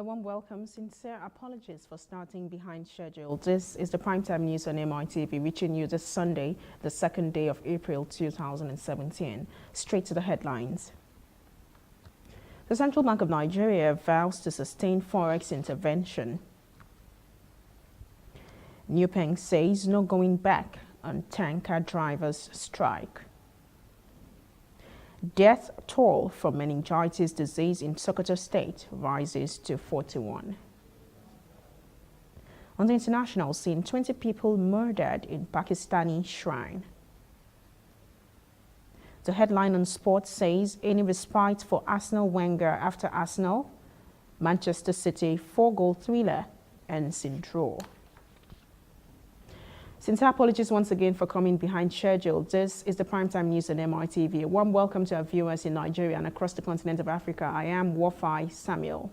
warm welcome. Sincere apologies for starting behind schedule. This is the primetime news on MITV, reaching you this Sunday, the 2nd day of April 2017. Straight to the headlines. The Central Bank of Nigeria vows to sustain forex intervention. Nupeng says no going back on tanker drivers' strike. Death toll from meningitis disease in Sokoto State rises to 41. On the international scene, 20 people murdered in Pakistani shrine. The headline on sports says, any respite for Arsenal Wenger after Arsenal? Manchester City 4-goal thriller ends in draw. Sincere apologies once again for coming behind schedule. This is the primetime news on MITV. A warm welcome to our viewers in Nigeria and across the continent of Africa. I am Wofai Samuel.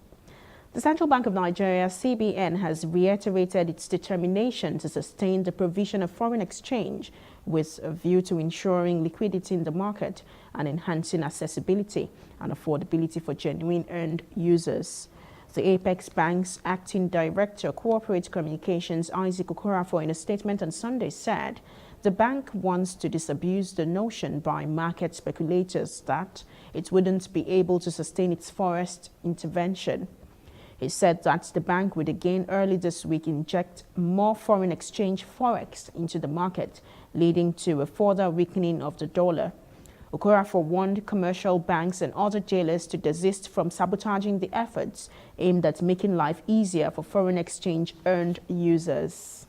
The Central Bank of Nigeria, CBN, has reiterated its determination to sustain the provision of foreign exchange with a view to ensuring liquidity in the market and enhancing accessibility and affordability for genuine end users. The Apex Bank's acting director, Corporate Communications, Isaac Okorafor, in a statement on Sunday said the bank wants to disabuse the notion by market speculators that it wouldn't be able to sustain its forex intervention. He said that the bank would again early this week inject more foreign exchange forex into the market, leading to a further weakening of the dollar. Okorafor warned commercial banks and other jailers to desist from sabotaging the efforts aimed at making life easier for foreign exchange earned users.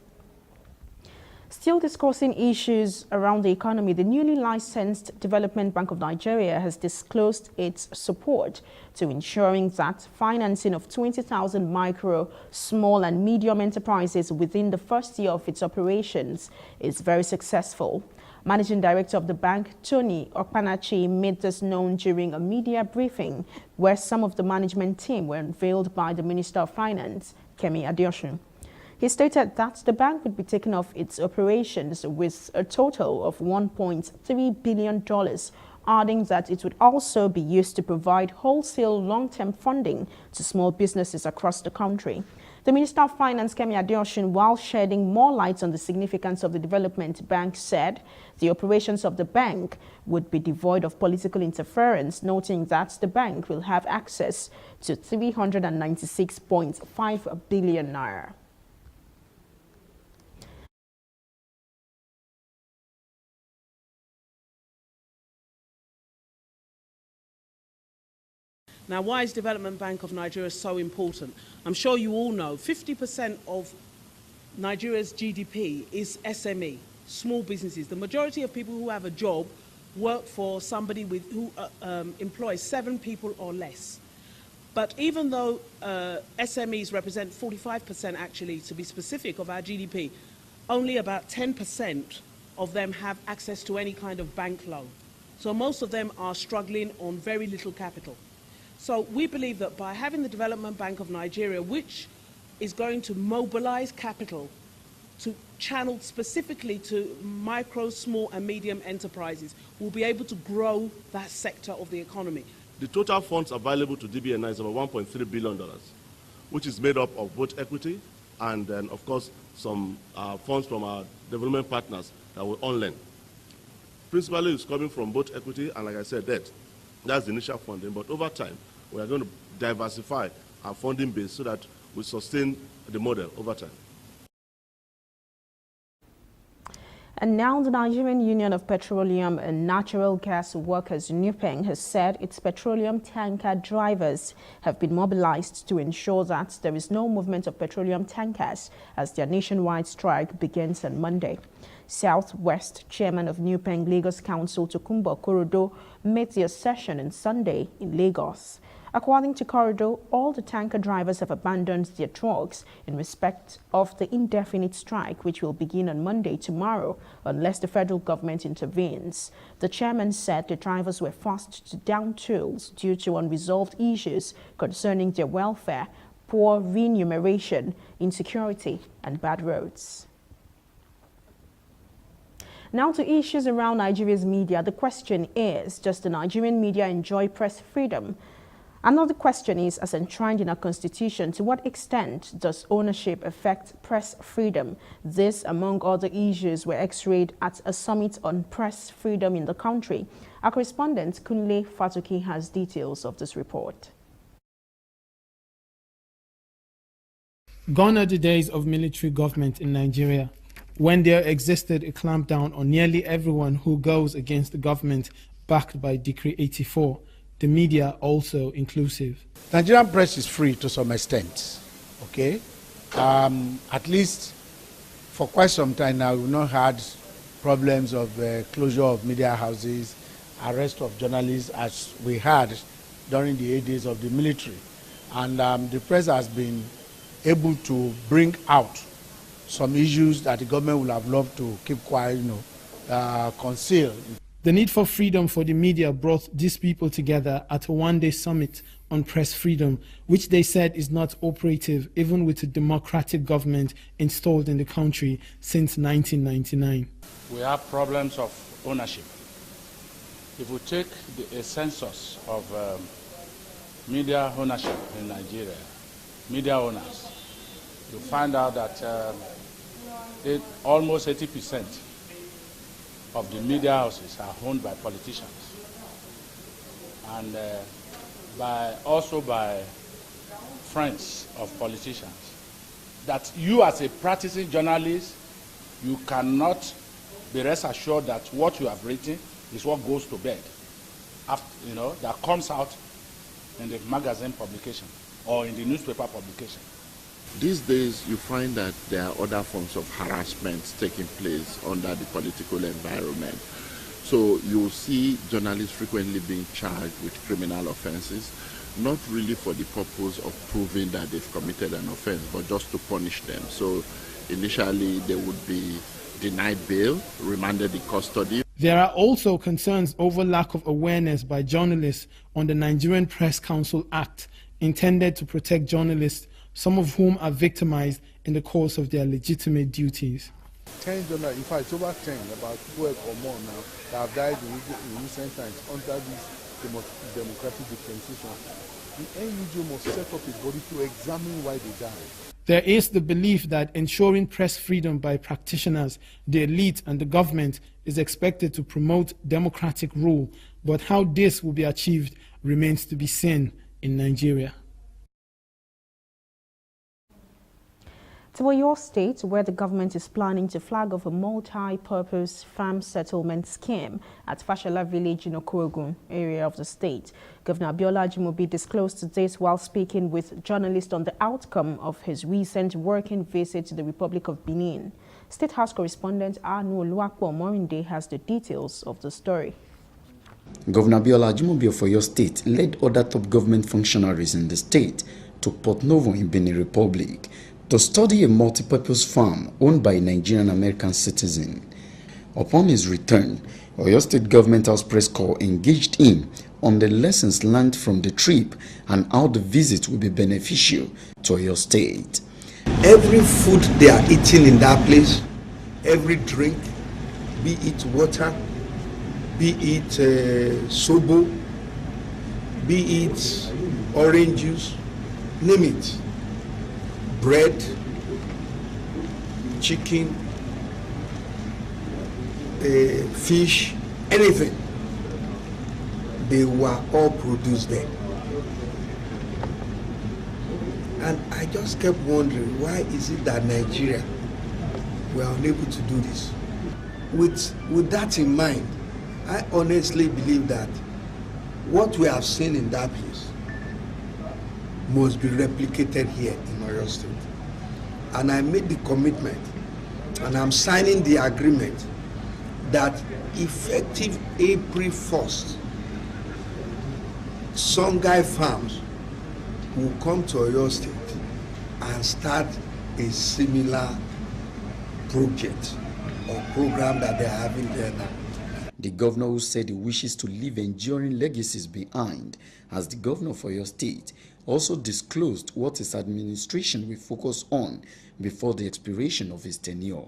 Still discussing issues around the economy, the newly licensed Development Bank of Nigeria has disclosed its support to ensuring that financing of 20,000 micro, small and medium enterprises within the first year of its operations is very successful. Managing Director of the bank, Tony Okpanachi, made this known during a media briefing where some of the management team were unveiled by the Minister of Finance, Kemi Adeosun. He stated that the bank would be taking off its operations with a total of $1.3 billion, adding that it would also be used to provide wholesale long-term funding to small businesses across the country. The Minister of Finance, Kemi Adeosun, while shedding more light on the significance of the development bank, said the operations of the bank would be devoid of political interference, noting that the bank will have access to 396.5 billion naira. Now, why is Development Bank of Nigeria so important? I'm sure you all know 50% of Nigeria's GDP is SME, small businesses. The majority of people who have a job work for somebody who employs 7 people or less. But even though SMEs represent 45%, actually, to be specific, of our GDP, only about 10% of them have access to any kind of bank loan. So most of them are struggling on very little capital. So we believe that by having the Development Bank of Nigeria, which is going to mobilize capital to channel specifically to micro, small and medium enterprises, we'll be able to grow that sector of the economy. The total funds available to DBNI is about $1.3 billion, which is made up of both equity and then, of course, some funds from our development partners that will on-lend. Principally, it's coming from both equity and, like I said, debt. That's the initial funding, but over time, we are going to diversify our funding base so that we sustain the model over time. And now the Nigerian Union of Petroleum and Natural Gas Workers, Nupeng, has said its petroleum tanker drivers have been mobilized to ensure that there is no movement of petroleum tankers as their nationwide strike begins on Monday. Southwest Chairman of Nupeng Lagos Council, Tokunbo Korodo, made the assertion on Sunday in Lagos. According to Korodo, all the tanker drivers have abandoned their trucks in respect of the indefinite strike, which will begin on Monday, tomorrow, unless the federal government intervenes. The chairman said the drivers were forced to down tools due to unresolved issues concerning their welfare, poor remuneration, insecurity, and bad roads. Now to issues around Nigeria's media. The question is, does the Nigerian media enjoy press freedom? Another question is, as enshrined in our constitution, to what extent does ownership affect press freedom? This, among other issues, were x-rayed at a summit on press freedom in the country. Our correspondent, Kunle Fatuki, has details of this report. Gone are the days of military government in Nigeria, when there existed a clampdown on nearly everyone who goes against the government backed by Decree 84. The media also inclusive. Nigerian press is free to some extent, okay? At least for quite some time now, we've not had problems of closure of media houses, arrest of journalists as we had during the days of the military. And the press has been able to bring out some issues that the government would have loved to keep quiet, conceal. The need for freedom for the media brought these people together at a one-day summit on press freedom, which they said is not operative even with a democratic government installed in the country since 1999. We have problems of ownership. If we take a census of media ownership in Nigeria, media owners, you find out that almost 80% of the media houses are owned by politicians, and also by friends of politicians. That you, as a practicing journalist, you cannot be rest assured that what you have written is what goes to bed, after, that comes out in the magazine publication or in the newspaper publication. These days, you find that there are other forms of harassment taking place under the political environment. So you'll see journalists frequently being charged with criminal offenses, not really for the purpose of proving that they've committed an offense, but just to punish them. So initially, they would be denied bail, remanded in custody. There are also concerns over lack of awareness by journalists on the Nigerian Press Council Act, intended to protect journalists, some of whom are victimized in the course of their legitimate duties. 10 journalists, in fact, over 10, about 12 or more now, that have died in recent times under this democratic dispensation. The NUJ must set up a body to examine why they died. There is the belief that ensuring press freedom by practitioners, the elite and the government is expected to promote democratic rule, but how this will be achieved remains to be seen in Nigeria. To Oyo State, where the government is planning to flag off a multi-purpose farm settlement scheme at Fashola village in Okorogun area of the state. Governor Abiola Ajimobi disclosed this while speaking with journalists on the outcome of his recent working visit to the Republic of Benin. State House correspondent Anu Oluwapo Morinde has the details of the story. Governor Abiola Ajimobi of Oyo State led other top government functionaries in the state to Port Novo in Benin Republic to study a multi-purpose farm owned by a Nigerian-American citizen. Upon his return, Oyo State Government House Press Corps engaged him on the lessons learned from the trip and how the visit will be beneficial to Oyo State. Every food they are eating in that place, every drink, be it water, be it sobo, be it orange juice, name it, bread, chicken, fish, anything, they were all produced there. And I just kept wondering, why is it that Nigeria were unable to do this? With that in mind, I honestly believe that what we have seen in that place must be replicated here in Oyo State. And I made the commitment, and I'm signing the agreement, that effective April 1st, Songhai Farms will come to Oyo State and start a similar project or program that they're having there now. The governor, who said he wishes to leave enduring legacies behind as the governor of Oyo State, also disclosed what his administration will focus on before the expiration of his tenure.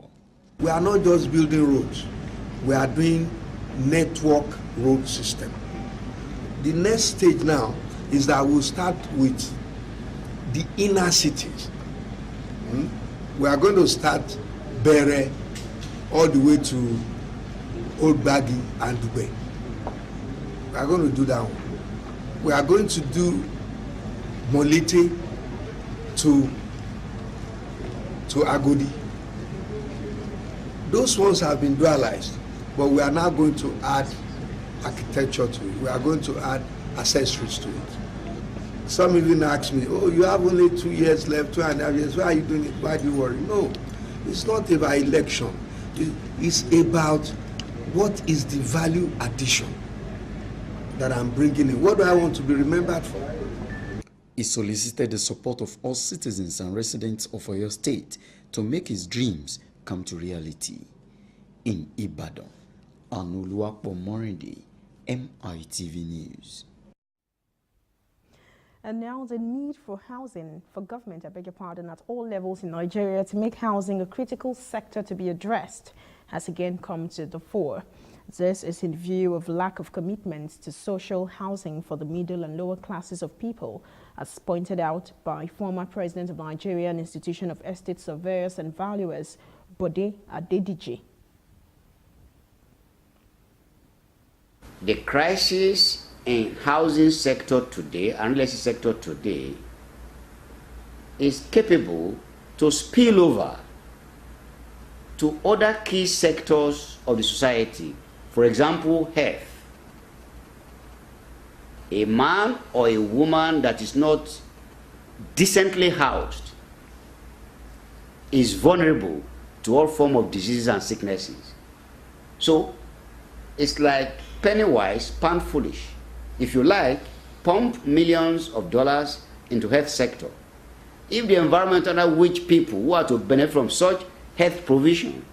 We are not just building roads, we are doing network road system. The next stage now is that we'll start with the inner cities. We are going to start Bere all the way to Old Baggy and Dubai. We are going to do that one. We are going to do Molite to Agodi. Those ones have been dualized, but we are now going to add architecture to it. We are going to add accessories to it. Some even ask me, oh, you have only 2 years left, 2.5 years, why are you doing it? Why do you worry? No, it's not about election. It's about what is the value addition that I'm bringing in. What do I want to be remembered for? He solicited the support of all citizens and residents of Oyo State to make his dreams come to reality. In Ibadan, Anuluapo Morindi, MITV News. And now the need for housing, for government, I beg your pardon, at all levels in Nigeria to make housing a critical sector to be addressed has again come to the fore. This is in view of lack of commitment to social housing for the middle and lower classes of people, as pointed out by former President of Nigerian Institution of Estate Surveyors and Valuers, Bode Adediji. The crisis in housing sector today and real estate sector today is capable to spill over to other key sectors of the society. For example, health. A man or a woman that is not decently housed is vulnerable to all forms of diseases and sicknesses. So it's like penny wise, pound foolish. If you like, pump millions of dollars into health sector. If the environment under which people who are to benefit from such health provision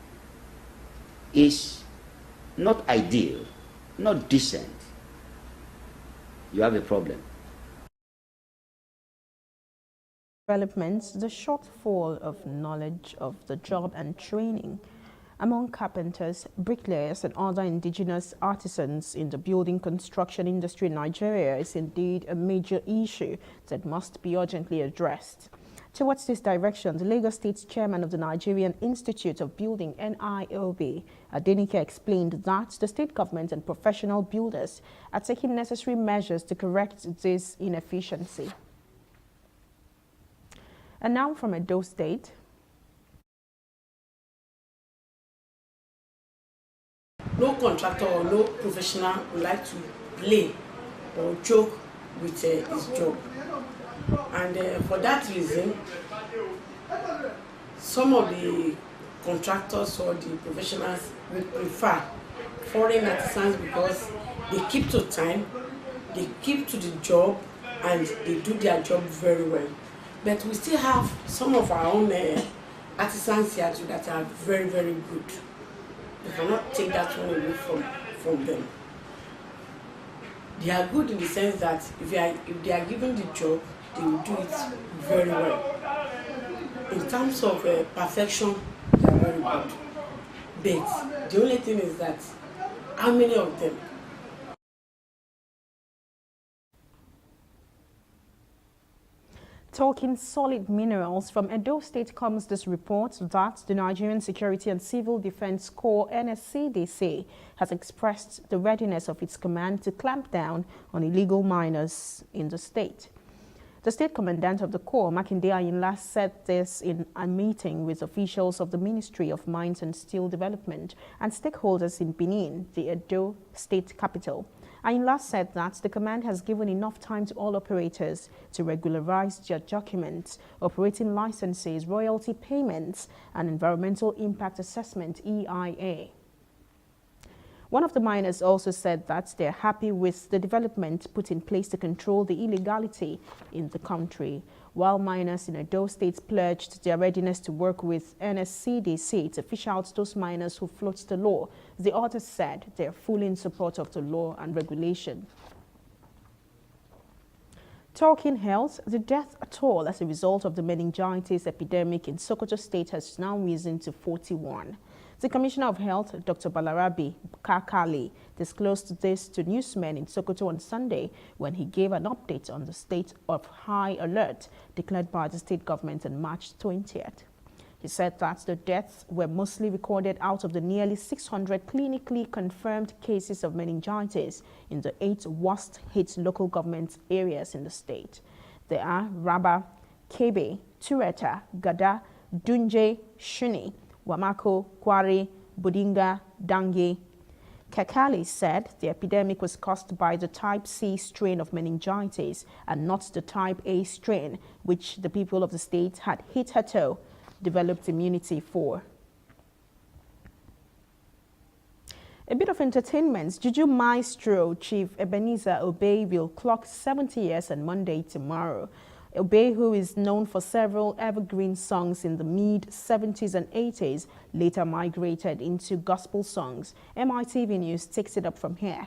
is not ideal, not decent, you have a problem. Developments, the shortfall of knowledge of the job and training among carpenters, bricklayers and other indigenous artisans in the building construction industry in Nigeria is indeed a major issue that must be urgently addressed. Towards this direction, the Lagos State chairman of the Nigerian Institute of Building, NIOB, Adenike, explained that the state government and professional builders are taking necessary measures to correct this inefficiency. And now from Edo State. No contractor or no professional would like to play or joke with his job. And for that reason, some of the contractors or the professionals would prefer foreign artisans because they keep to time, they keep to the job, and they do their job very well. But we still have some of our own artisans here too that are very, very good. We cannot take that one away from them. They are good in the sense that if they are given the job, they will do it very well. In terms of perfection, they are very good. But the only thing is that how many of them? Talking solid minerals, from Edo State comes this report that the Nigerian Security and Civil Defense Corps, NSCDC, has expressed the readiness of its command to clamp down on illegal miners in the state. The state commandant of the Corps, Makinde Ayinla, said this in a meeting with officials of the Ministry of Mines and Steel Development and stakeholders in Benin, the Edo state capital. Ayinla said that the command has given enough time to all operators to regularize their documents, operating licenses, royalty payments, and environmental impact assessment, EIA. One of the miners also said that they're happy with the development put in place to control the illegality in the country. While miners in Edo State pledged their readiness to work with NSCDC to fish out those miners who float the law, the others said they're fully in support of the law and regulation. Talking health, the death toll as a result of the meningitis epidemic in Sokoto State has now risen to 41. The Commissioner of Health, Dr. Balarabi Kakali, disclosed this to newsmen in Sokoto on Sunday when he gave an update on the state of high alert declared by the state government on March 20th. He said that the deaths were mostly recorded out of the nearly 600 clinically confirmed cases of meningitis in the 8 worst-hit local government areas in the state. They are Raba, Kebe, Tureta, Gada, Dunje, Shuni, Wamako, Kwari, Budinga, Dange. Kakali said the epidemic was caused by the type C strain of meningitis and not the type A strain, which the people of the state had hitherto developed immunity for. A bit of entertainment. Juju maestro Chief Ebenezer Obey will clock 70 years on Monday tomorrow. Obey, who is known for several evergreen songs in the mid-70s and 80s, later migrated into gospel songs. MITV News takes it up from here.